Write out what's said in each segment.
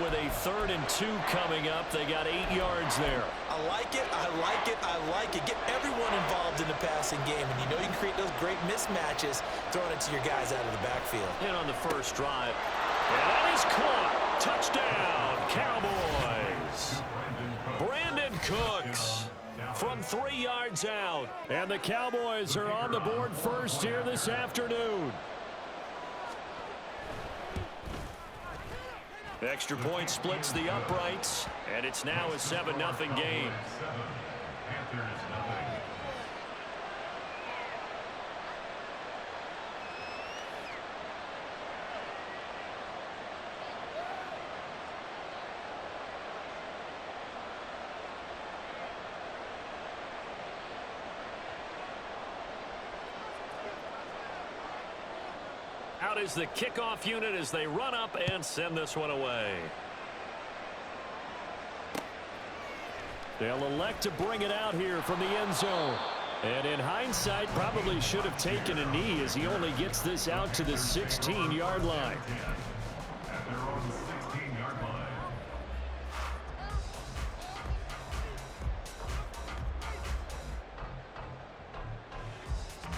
with a 3rd and 2 coming up. They got 8 yards there. I like it, I like it, I like it. Get everyone involved in the passing game, and you know you can create those great mismatches throwing it to your guys out of the backfield. And on the first drive, and that is caught. Touchdown, Cowboys. Brandon Cooks from 3 yards out. And the Cowboys are on the board first here this afternoon. Extra point splits the uprights, and it's now a 7-0 game. Out is the kickoff unit as they run up and send this one away. They'll elect to bring it out here from the end zone. And in hindsight, probably should have taken a knee as he only gets this out to the 16-yard line.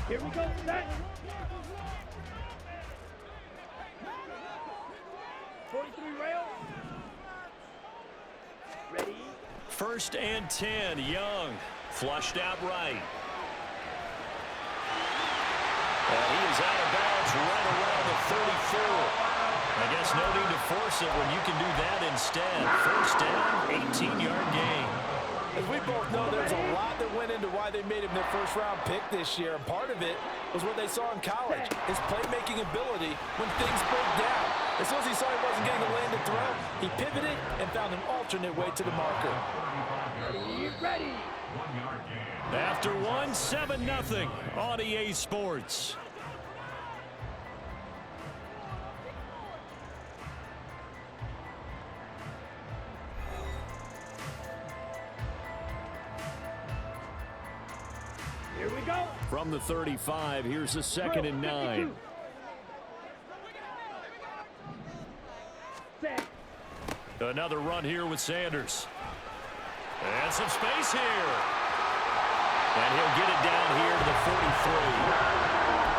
Here we go, set. 43 rail. Ready. 1st and 10, Young. Flushed out right. And he is out of bounds right around the 34. I guess no need to force it when you can do that instead. 1st down, 18-yard gain. As we both know, there's a lot that went into why they made him their first-round pick this year. And part of it was what they saw in college, his playmaking ability when things broke down. As soon as he saw he wasn't getting a lane to throw, he pivoted and found an alternate way to the marker. Ready. After one, 7-0 on EA Sports. Here we go. From the 35, here's a 2nd and 9. Set. Another run here with Sanders. And some space here. And he'll get it down here to the 43.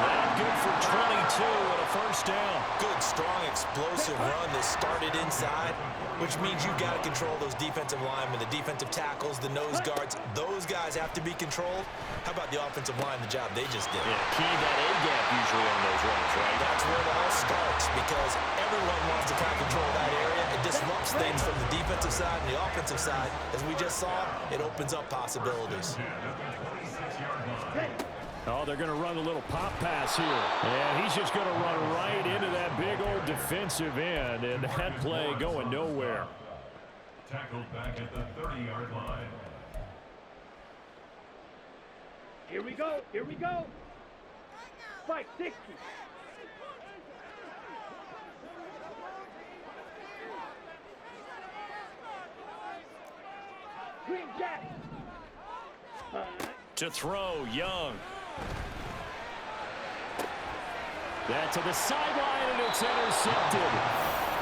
That good for 22 and a 1st down. Good, strong, explosive run that started inside, which means you've got to control those defensive linemen, the defensive tackles, the nose guards. Those guys have to be controlled. How about the offensive line, the job they just did? Yeah, key that A-gap usually on those runs, right? That's where it all starts, because everyone wants to try to control that area. It disrupts things from the defensive side and the offensive side. As we just saw, it opens up possibilities. Oh, they're going to run a little pop pass here. And he's just going to run right into that big old defensive end, and that play going nowhere. Tackled back at the 30-yard line. Here we go. Here we go. Spike 60. Green Jack. To throw, Young. That to the sideline, and it's intercepted.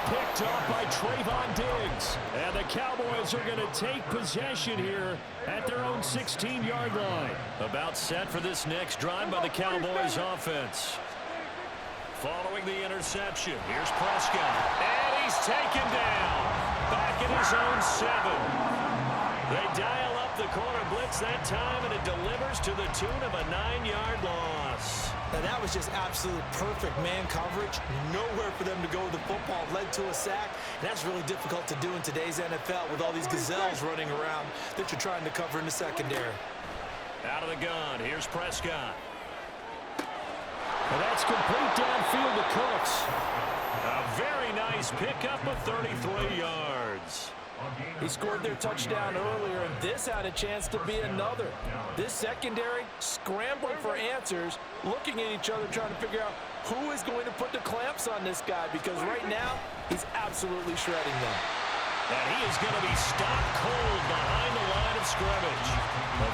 Picked off by Trayvon Diggs. And the Cowboys are going to take possession here at their own 16-yard line. About set for this next drive by the Cowboys offense. Following the interception, here's Prescott. And he's taken down. Back at his own 7. They dial up the corner blitz that time, and it delivers to the tune of a 9-yard loss. And that was just absolute perfect man coverage. Nowhere for them to go with the football. Led to a sack. And that's really difficult to do in today's NFL with all these gazelles running around that you're trying to cover in the secondary. Out of the gun, here's Prescott. And that's complete downfield to Cooks. A very nice pickup of 33 yards. He scored their touchdown earlier, and this had a chance to be another. This secondary scrambling for answers, looking at each other, trying to figure out who is going to put the clamps on this guy, because right now, he's absolutely shredding them. And he is going to be stopped cold behind the line of scrimmage.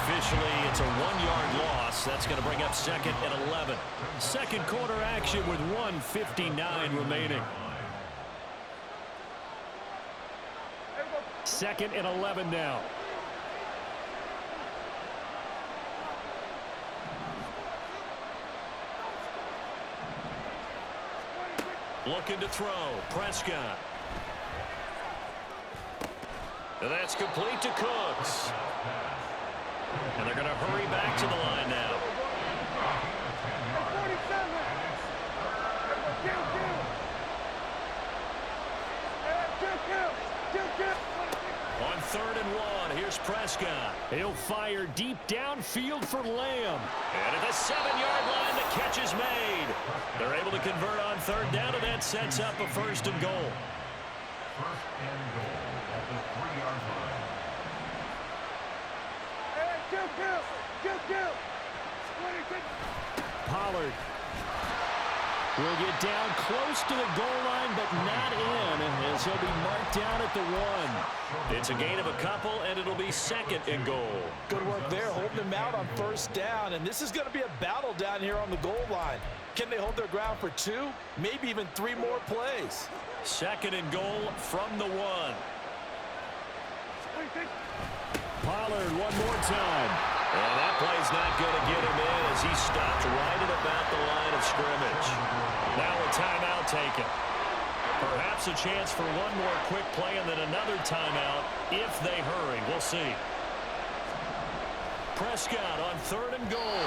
Officially, it's a 1-yard loss. That's going to bring up 2nd and 11. Second quarter action with 1:59 remaining. 2nd and 11 now. Looking to throw. Prescott. And that's complete to Cooks. And they're going to hurry back to the line now. On 3rd and 1, here's Prescott. He'll fire deep downfield for Lamb. And at the 7-yard line, the catch is made. They're able to convert on 3rd down, and that sets up a 1st and goal. 1st and goal at the 3-yard line. Pollard will get down close to the goal line, but not in, as he'll be marked down at the 1. It's a gain of a couple, and it'll be 2nd and goal. Good work there, holding him out on 1st down, and this is going to be a battle down here on the goal line. Can they hold their ground for 2, maybe even 3 more plays? 2nd and goal from the 1. Pollard one more time. And that play's not going to get him in as he stopped right at about the line of scrimmage. Now a timeout taken. Perhaps a chance for one more quick play and then another timeout if they hurry. We'll see. Prescott on 3rd and goal.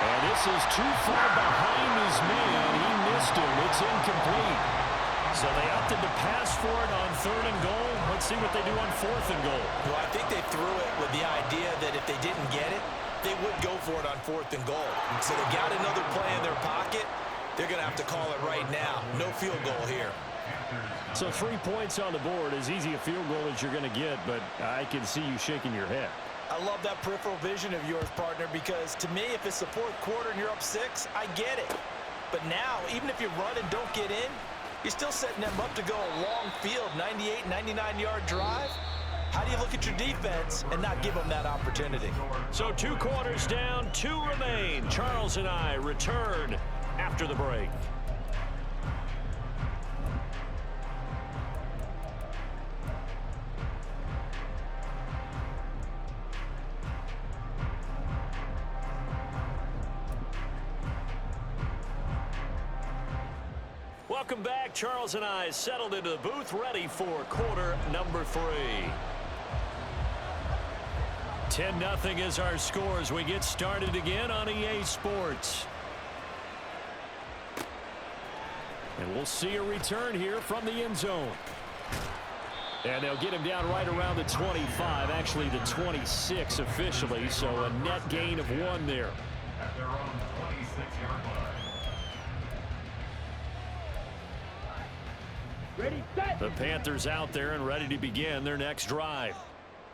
And this is too far behind his man. He missed him. It's incomplete. So they opted to pass for it on 3rd and goal. Let's see what they do on 4th and goal. Well, I think they threw it with the idea that if they didn't get it, they would go for it on 4th and goal. So they got another play in their pocket. They're going to have to call it right now. No field goal here. So 3 points on the board, as easy a field goal as you're going to get, but I can see you shaking your head. I love that peripheral vision of yours, partner, because to me, if it's the 4th quarter and you're up 6, I get it. But now, even if you run and don't get in, you're still setting them up to go a long field, 98, 99-yard drive. How do you look at your defense and not give them that opportunity? So 2 quarters down, 2 remain. Charles and I return after the break. Welcome back. Charles and I settled into the booth, ready for quarter number 3. 10-0 is our score as we get started again on EA Sports. And we'll see a return here from the end zone. And they'll get him down right around the 25, actually the 26 officially, so a net gain of 1 there. At their own 26-yard line. Ready, set. The Panthers out there and ready to begin their next drive.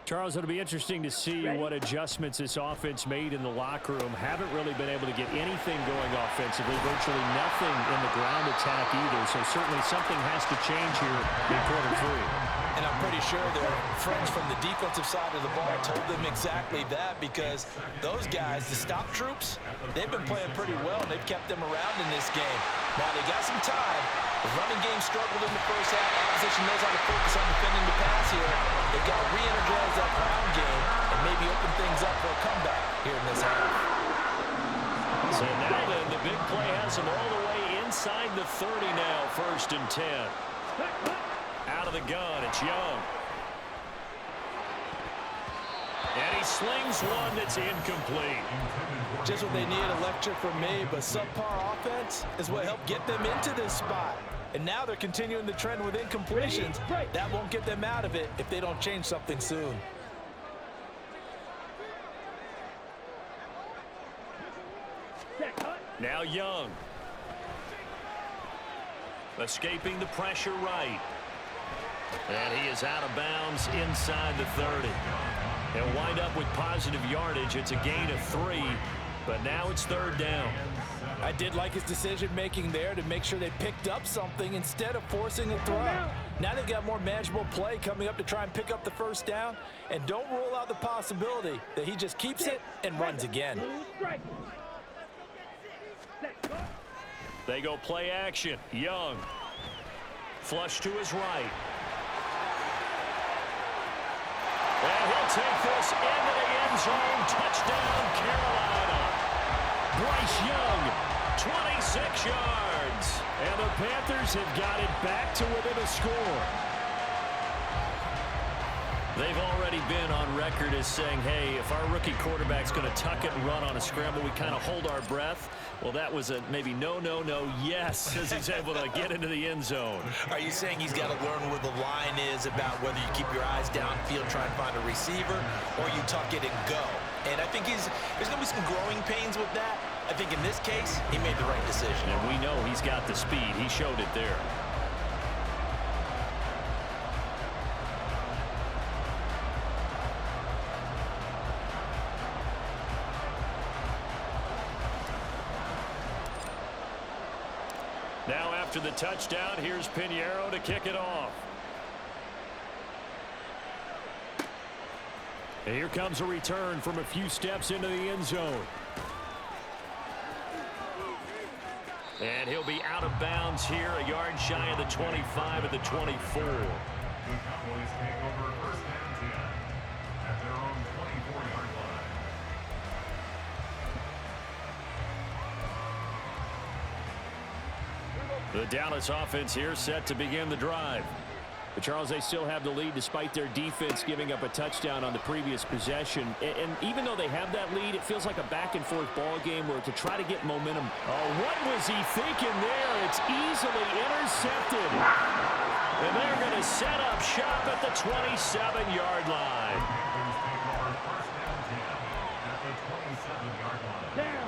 Charles, it'll be interesting to see what adjustments this offense made in the locker room. Haven't really been able to get anything going offensively, virtually nothing in the ground attack either, so certainly something has to change here in quarter 3. And I'm pretty sure their friends from the defensive side of the ball told them exactly that, because those guys, the stop troops, they've been playing pretty well, and they've kept them around in this game. Now they got some time. The running game struggled in the first half. Opposition knows how to focus on defending the pass here. They've got to re-energize that ground game and maybe open things up for a comeback here in this half. So now then, the big play has them all the way inside the 30 now, 1st and 10. Out of the gun, it's Young. And he slings one that's incomplete. Just what they needed, a lecture from me, but subpar offense is what helped get them into this spot. And now they're continuing the trend with incompletions. That won't get them out of it if they don't change something soon. Now Young. Escaping the pressure right. And he is out of bounds inside the 30. He'll wind up with positive yardage. It's a gain of 3, but now it's 3rd down. I did like his decision-making there to make sure they picked up something instead of forcing a throw. Now they've got more manageable play coming up to try and pick up the 1st down, and don't rule out the possibility that he just keeps it and runs again. They go play action. Young. Flush to his right. take this into the end zone. Touchdown, Carolina. Bryce Young, 26 yards. And the Panthers have got it back to within a score. They've already been on record as saying, hey, if our rookie quarterback's going to tuck it and run on a scramble, we kind of hold our breath. Well, that was a maybe no, yes, as he's able to get into the end zone. Are you saying he's got to learn where the line is about whether you keep your eyes downfield, try and find a receiver, or you tuck it and go? And I think there's going to be some growing pains with that. I think in this case, he made the right decision. And we know he's got the speed. He showed it there. Now after the touchdown, here's Pinheiro to kick it off. And here comes a return from a few steps into the end zone. And he'll be out of bounds here, a yard shy of the 25 at the 24. The Cowboys take over first and 10 at their own 24-yard line. The Dallas offense here set to begin the drive. But Charles, they still have the lead despite their defense giving up a touchdown on the previous possession. And even though they have that lead, it feels like a back-and-forth ball game where to try to get momentum. Oh, what was he thinking there? It's easily intercepted. And they're going to set up shop at the 27-yard line. Panthers take over first and 10 at the 27-yard line. Down.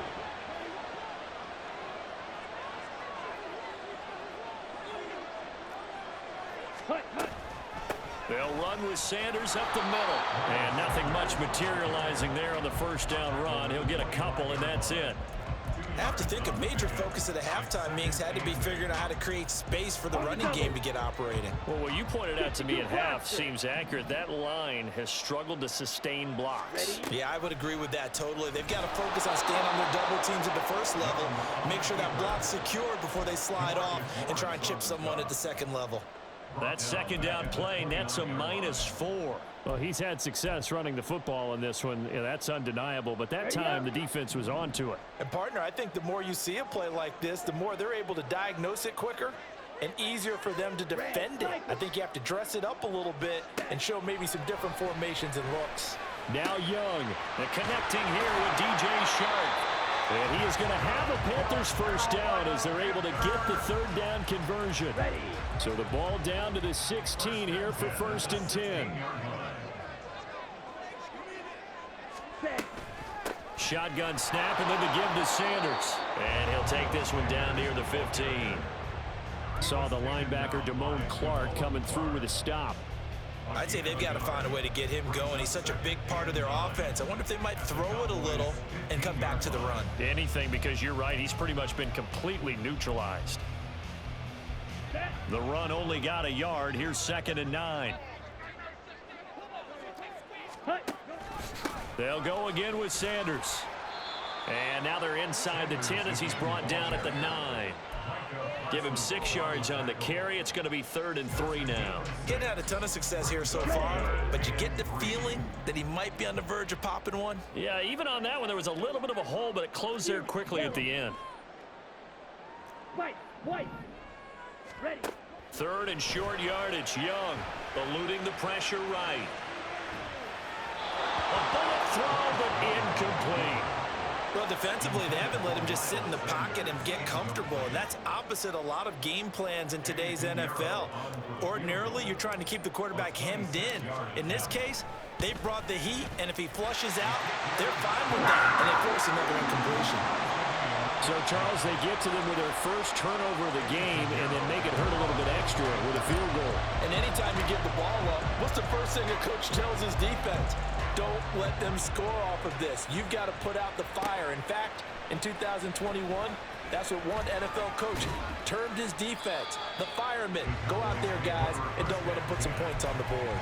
They'll run with Sanders up the middle. And nothing much materializing there on the first down run. He'll get a couple, and that's it. I have to think a major focus of the halftime meetings had to be figuring out how to create space for the running game to get operating. Well, what you pointed out to me at half seems accurate. That line has struggled to sustain blocks. Yeah, I would agree with that totally. They've got to focus on staying on their double teams at the first level, make sure that block's secured before they slide off, and try and chip someone at the second level. That second down play nets a -4. Well, he's had success running the football in this one. Yeah, that's undeniable. But that time, the defense was on to it. And, partner, I think the more you see a play like this, the more they're able to diagnose it quicker and easier for them to defend it. I think you have to dress it up a little bit and show maybe some different formations and looks. Now Young, the connecting here with DJ Sharp. And he is going to have a Panthers first down as they're able to get the third down conversion. So the ball down to the 16 here for first and 10. Shotgun snap and then the give to Sanders. And he'll take this one down near the 15. Saw the linebacker Damone Clark coming through with a stop. I'd say they've got to find a way to get him going. He's such a big part of their offense. I wonder if they might throw it a little and come back to the run. Anything, because you're right. He's pretty much been completely neutralized. The run only got a yard. Here's 2nd and 9. They'll go again with Sanders. And now they're inside the 10 as he's brought down at the 9. Give him 6 yards on the carry. It's going to be 3rd and 3 now. Getting out a ton of success here so far, but you get the feeling that he might be on the verge of popping one. Yeah, even on that one, there was a little bit of a hole, but it closed there quickly at the end. White. Ready. 3rd and short yardage. Young eluding the pressure right. A bullet throw, but incomplete. Well, defensively, they haven't let him just sit in the pocket and get comfortable, and that's opposite a lot of game plans in today's NFL. Ordinarily, you're trying to keep the quarterback hemmed in. In this case, they brought the heat, and if he flushes out, they're fine with that, and they force another incompletion. So, Charles, they get to them with their first turnover of the game and then make it hurt a little bit extra with a field goal. And anytime you give the ball up, what's the first thing a coach tells his defense? Don't let them score off of this. You've got to put out the fire. In fact, in 2021, that's what one NFL coach termed his defense. The firemen. Go out there, guys, and don't let them put some points on the board.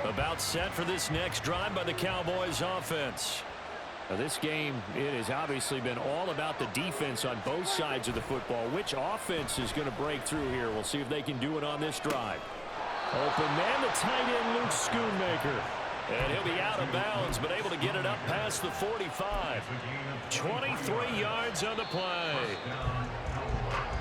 About set for this next drive by the Cowboys offense. Now this game, it has obviously been all about the defense on both sides of the football. Which offense is going to break through here? We'll see if they can do it on this drive. Open man, the tight end, Luke Schoonmaker. And he'll be out of bounds, but able to get it up past the 45. 23 yards on the play.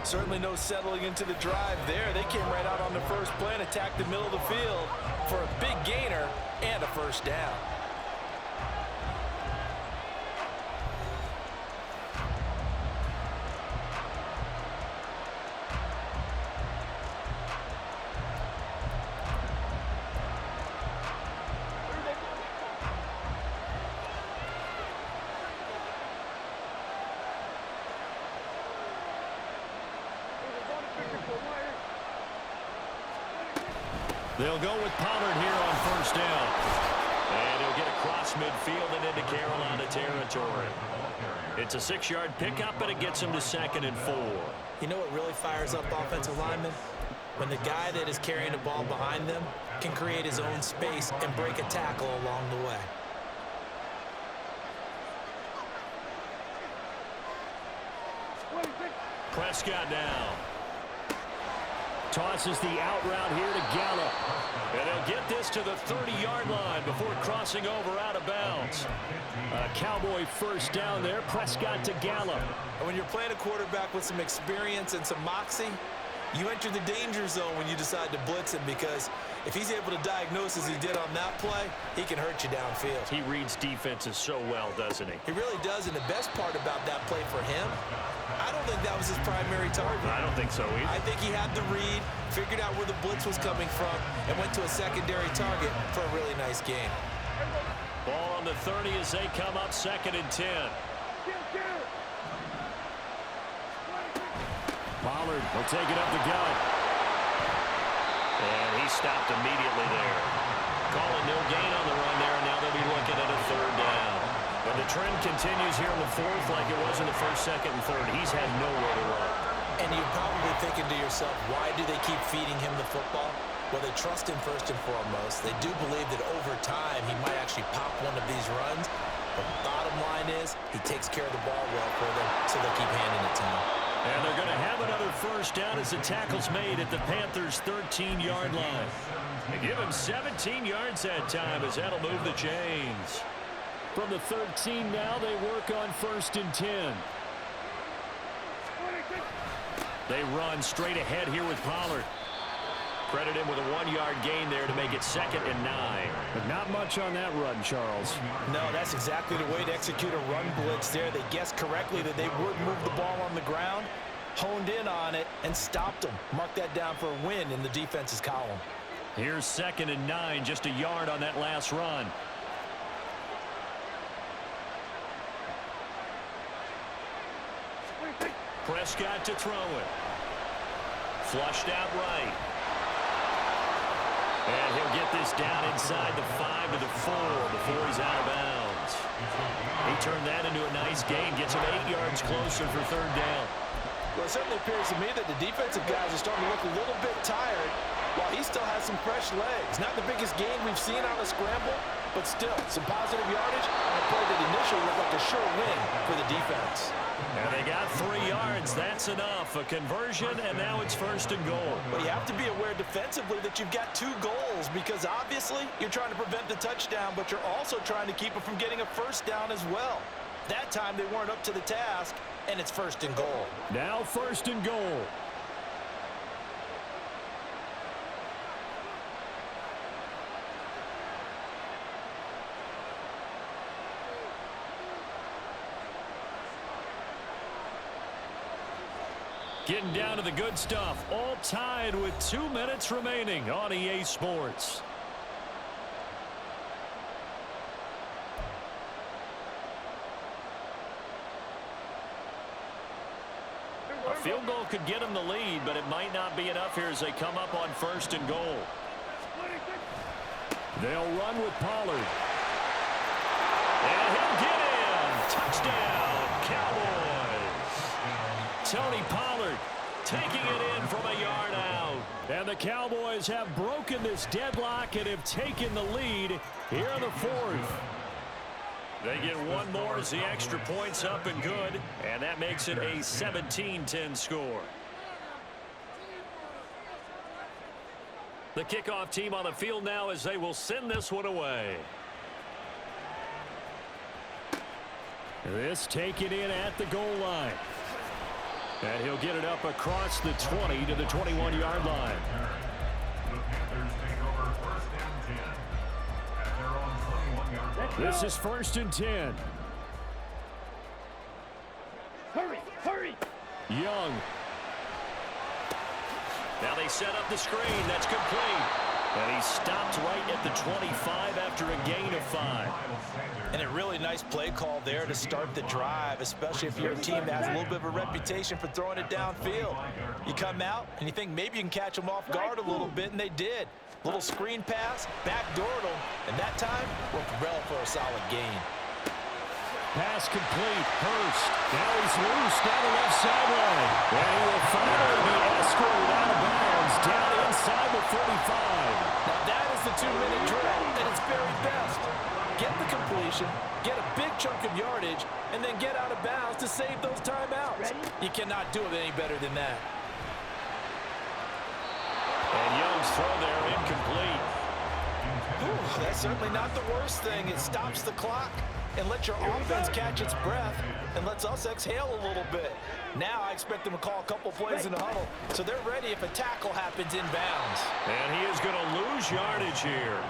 Certainly no settling into the drive there. They came right out on the first play and attacked the middle of the field for a big gainer and a first down. They'll go with Pollard here on first down. And he'll get across midfield and into Carolina territory. It's a 6-yard pickup, and it gets him to 2nd and 4. You know what really fires up offensive linemen? When the guy that is carrying the ball behind them can create his own space and break a tackle along the way. Prescott now. Tosses the out route here to Gallup. And they'll get this to the 30-yard line before crossing over out of bounds. A Cowboy first down there. Prescott to Gallup. And when you're playing a quarterback with some experience and some moxie, you enter the danger zone when you decide to blitz him, because if he's able to diagnose as he did on that play, he can hurt you downfield. He reads defenses so well, doesn't he? He really does, and the best part about that play for him, I don't think that was his primary target. I don't think so either. I think he had the read, figured out where the blitz was coming from, and went to a secondary target for a really nice game. Ball on the 30 as they come up 2nd and 10. Pollard will take it up the gut. And he stopped immediately there. Calling no gain on the run there, and now they'll be looking at a 3rd down. But the trend continues here in the 4th like it was in the 1st, 2nd, and 3rd. He's had nowhere to run. And you're probably thinking to yourself, why do they keep feeding him the football? Well, they trust him first and foremost. They do believe that over time he might actually pop one of these runs. But the bottom line is he takes care of the ball well for them, so they'll keep handing it to him. And they're going to have another first down as the tackle's made at the Panthers' 13-yard line. They give him 17 yards that time as that'll move the chains. From the 13 now, they work on 1st and 10. They run straight ahead here with Pollard. Credit him with a 1-yard gain there to make it 2nd and 9. But not much on that run, Charles. No, that's exactly the way to execute a run blitz there. They guessed correctly that they would move the ball on the ground, honed in on it, and stopped them. Mark that down for a win in the defense's column. Here's 2nd and 9, just a yard on that last run. Prescott to throw it. Flushed out right. And he'll get this down inside the 5 to the 4 before he's out of bounds. He turned that into a nice gain, gets him 8 yards closer for 3rd down. Well, it certainly appears to me that the defensive guys are starting to look a little bit tired while he still has some fresh legs. Not the biggest gain we've seen on a scramble, but still some positive yardage and a play that initially looked like a sure win for the defense. And they got 3 yards. That's enough. A conversion, and now it's 1st and goal. But you have to be aware defensively that you've got 2 goals, because obviously you're trying to prevent the touchdown, but you're also trying to keep it from getting a first down as well. That time they weren't up to the task, and it's 1st and goal. Now 1st and goal. Getting down to the good stuff. All tied with 2 minutes remaining on EA Sports. A field goal could get them the lead, but it might not be enough here as they come up on 1st and goal. They'll run with Pollard. And he'll get in. Touchdown, Cowboys. Tony Pollard taking it in from a yard out. And the Cowboys have broken this deadlock and have taken the lead here in the 4th. They get one more as the extra point's up and good, and that makes it a 17-10 score. The kickoff team on the field now as they will send this one away. This taken in at the goal line. And he'll get it up across the 20 to the 21-yard line. The Panthers take over first and 10 at their own 21-yard line. This is first and 10. Hurry, hurry. Young. Now they set up the screen. That's complete. And he stopped right at the 25 after a gain of 5. And a really nice play call there to start the drive, especially if you're a team that has a little bit of a reputation for throwing it downfield. You come out and you think maybe you can catch them off guard a little bit, and they did. Little screen pass, backdoored them, and that time worked well for a solid gain. Pass complete. Hurst. Now he's loose down the left sideline. And he will finally be escorted out of bounds down inside the 45. Now that is the 2-minute drill at its very best. Get the completion, get a big chunk of yardage, and then get out of bounds to save those timeouts. You cannot do it any better than that. And Young's throw there incomplete. Ooh, that's certainly not the worst thing. It stops the clock and lets your offense catch its breath and lets us exhale a little bit. Now I expect them to call a couple plays in the huddle, so they're ready if a tackle happens in bounds. And he is going to lose yardage here.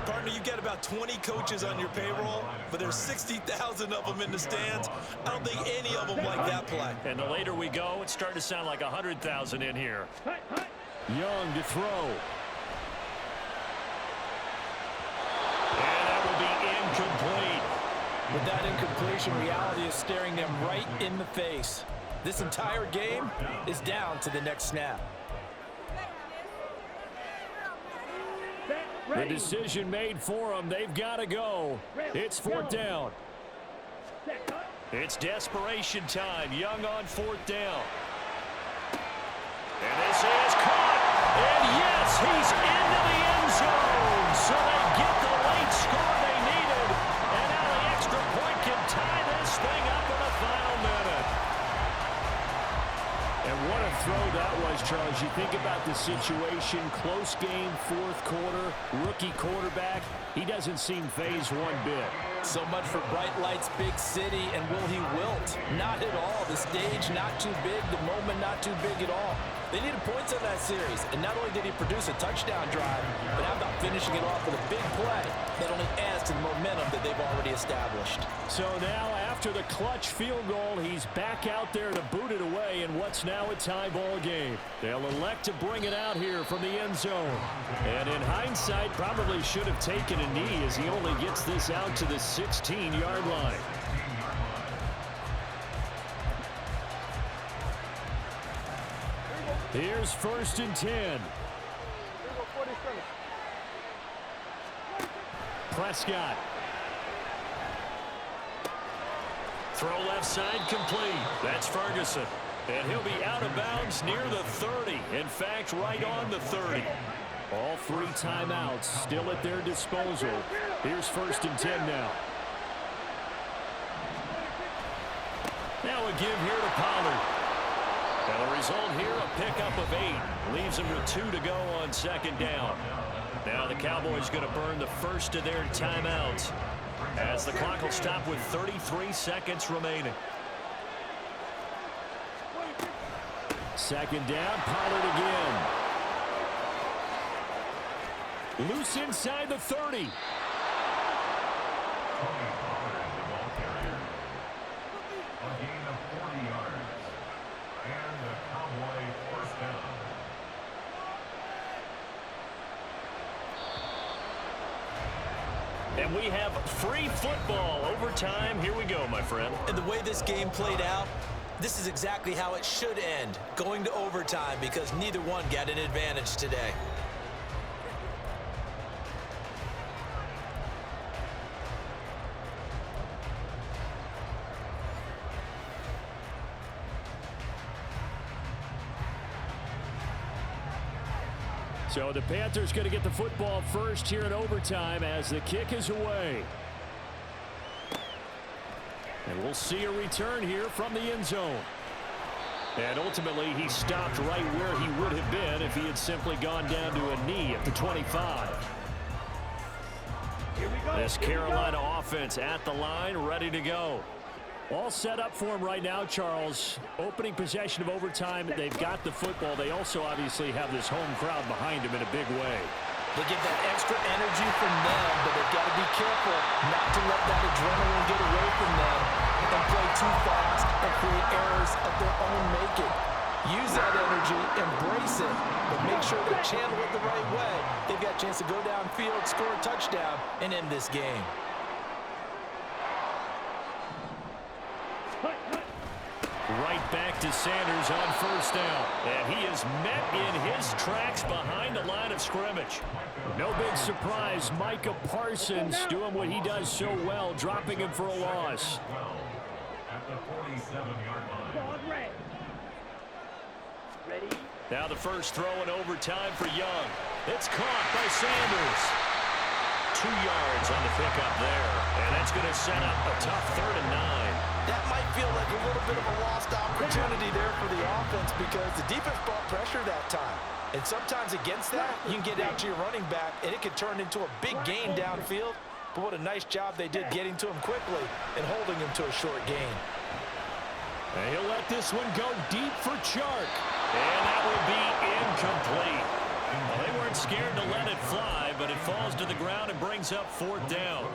Partner, you got about 20 coaches on your payroll, but there's 60,000 of them in the stands. I don't think any of them like that play. And the later we go, it's starting to sound like 100,000 in here. Hut, hut. Young to throw. And that will be incomplete. With that incompletion, reality is staring them right in the face. This entire game is down to the next snap. The decision made for them. They've got to go. It's fourth down. It's desperation time. Young on fourth down. And this is caught. And yes, he's into the end zone. So they get the late score they needed. And now the extra point can tie this thing up in the final minute. And what a throw that was, Charles. You think about the situation, close game, fourth quarter, rookie quarterback. He doesn't seem phased one bit. So much for bright lights, big city, and will he wilt? Not at all. The stage not too big, the moment not too big at all. They needed points on that series, and not only did he produce a touchdown drive, but how about finishing it off with a big play that only adds to the momentum that they've already established. So now, after the clutch field goal, he's back out there to boot it away in what's now a tie ball game. They'll elect to bring it out here from the end zone. And in hindsight, probably should have taken a knee as he only gets this out to the 16-yard line. Here's first and 10. Prescott. Throw left side complete. That's Ferguson. And he'll be out of bounds near the 30. In fact, right on the 30. All three timeouts still at their disposal. Here's first and 10 now. Now a give here to Pollard. And the result here, a pickup of 8. Leaves him with 2 to go on second down. Now the Cowboys going to burn the first of their timeouts as the clock will stop with 33 seconds remaining. Second down, Pollard again. Loose inside the 30. And we have free football overtime. Here we go, my friend. And the way this game played out, this is exactly how it should end, going to overtime, because neither one got an advantage today. So the Panthers going to get the football first here in overtime as the kick is away. And we'll see a return here from the end zone. And ultimately, he stopped right where he would have been if he had simply gone down to a knee at the 25. This Carolina offense at the line, ready to go. All set up for him right now, Charles. Opening possession of overtime. They've got the football. They also obviously have this home crowd behind them in a big way. They get that extra energy from them, but they've got to be careful not to let that adrenaline get away from them and play too fast and create errors of their own making. Use that energy, embrace it, but make sure they channel it the right way. They've got a chance to go downfield, score a touchdown, and end this game. Right back to Sanders on first down. And he is met in his tracks behind the line of scrimmage. No big surprise, Micah Parsons doing what he does so well, dropping him for a loss. At the 47-yard line. Ready? Now the first throw in overtime for Young. It's caught by Sanders. 2 yards on the pickup there. And that's going to set up a tough 3rd and 9. That might feel like a little bit of a lost opportunity there for the offense because the defense brought pressure that time. And sometimes against that, you can get out to your running back, and it can turn into a big gain downfield. But what a nice job they did getting to him quickly and holding him to a short gain. And he'll let this one go deep for Chark. And that will be incomplete. Well, they weren't scared to let it fly, but it falls to the ground and brings up 4th down.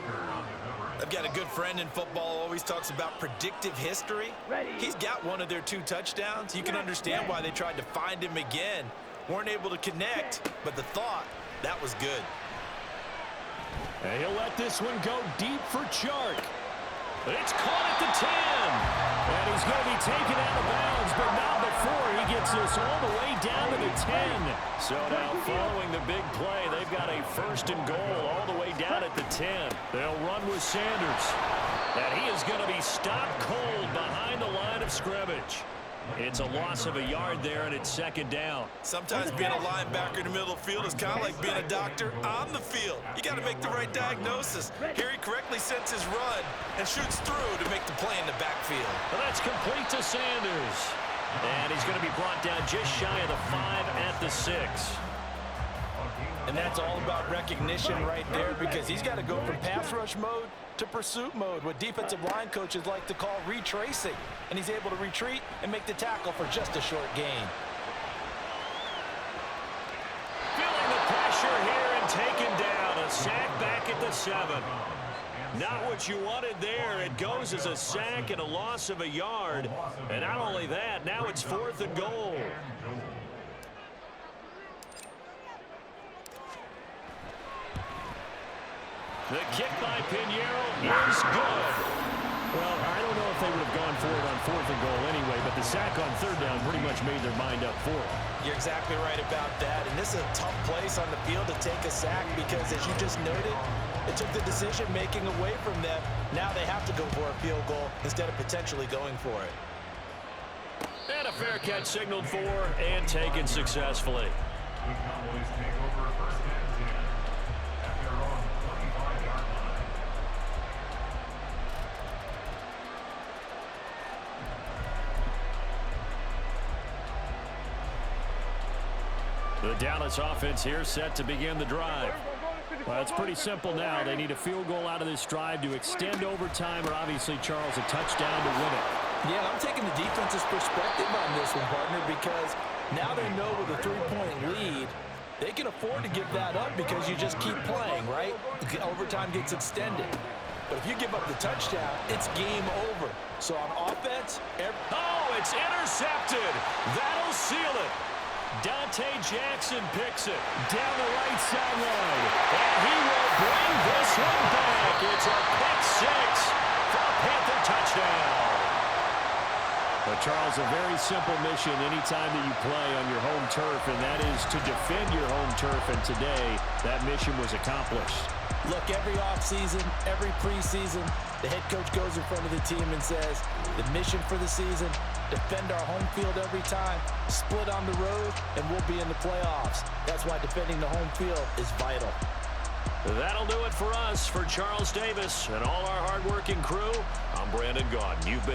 I've got a good friend in football who always talks about predictive history. He's got one of their 2 touchdowns. You can understand why they tried to find him again. Weren't able to connect, but the thought, that was good. And he'll let this one go deep for Chark. It's caught at the 10. And he's going to be taken out of bounds, but not before he gets this all the way down to the 10. So now following the big play, they've got a 1st and goal all the way down at the 10. They'll run with Sanders. And he is going to be stopped cold behind the line of scrimmage. It's a loss of a yard there, and it's 2nd down. Sometimes being a linebacker in the middle of the field is kind of like being a doctor on the field. You got to make the right diagnosis. Here he correctly sets his run and shoots through to make the play in the backfield. Well, that's complete to Sanders. And he's going to be brought down just shy of the 5 at the 6. And that's all about recognition right there because he's got to go from pass rush mode to pursuit mode, what defensive line coaches like to call retracing. And he's able to retreat and make the tackle for just a short gain. Feeling the pressure here and taken down. A sack back at the 7. Not what you wanted there. It goes as a sack and a loss of a yard. And not only that, now it's 4th and goal. The kick by Pinheiro is good. Well, I don't know if they would have gone for it on 4th and goal anyway, but the sack on 3rd down pretty much made their mind up for it. You're exactly right about that. And this is a tough place on the field to take a sack because, as you just noted, it took the decision-making away from them. Now they have to go for a field goal instead of potentially going for it. And a fair catch signaled for and taken successfully. The Cowboys take over 1st and 10 at their own 25-yard line. The Dallas offense here set to begin the drive. Well, it's pretty simple now. They need a field goal out of this drive to extend overtime or obviously, Charles, a touchdown to win it. Yeah, I'm taking the defense's perspective on this one, partner, because now they know with a 3-point lead, they can afford to give that up because you just keep playing, right? Overtime gets extended. But if you give up the touchdown, it's game over. So on offense, oh, it's intercepted. That'll seal it. Dante Jackson picks it down the right sideline. And he will bring this one back. It's a pick 6 for a Panther touchdown. But Charles, a very simple mission anytime that you play on your home turf, and that is to defend your home turf. And today, that mission was accomplished. Look, every offseason, every preseason, the head coach goes in front of the team and says, the mission for the season, defend our home field every time, split on the road, and we'll be in the playoffs. That's why defending the home field is vital. That'll do it for us. For Charles Davis and all our hardworking crew, I'm Brandon Gaudin. You've been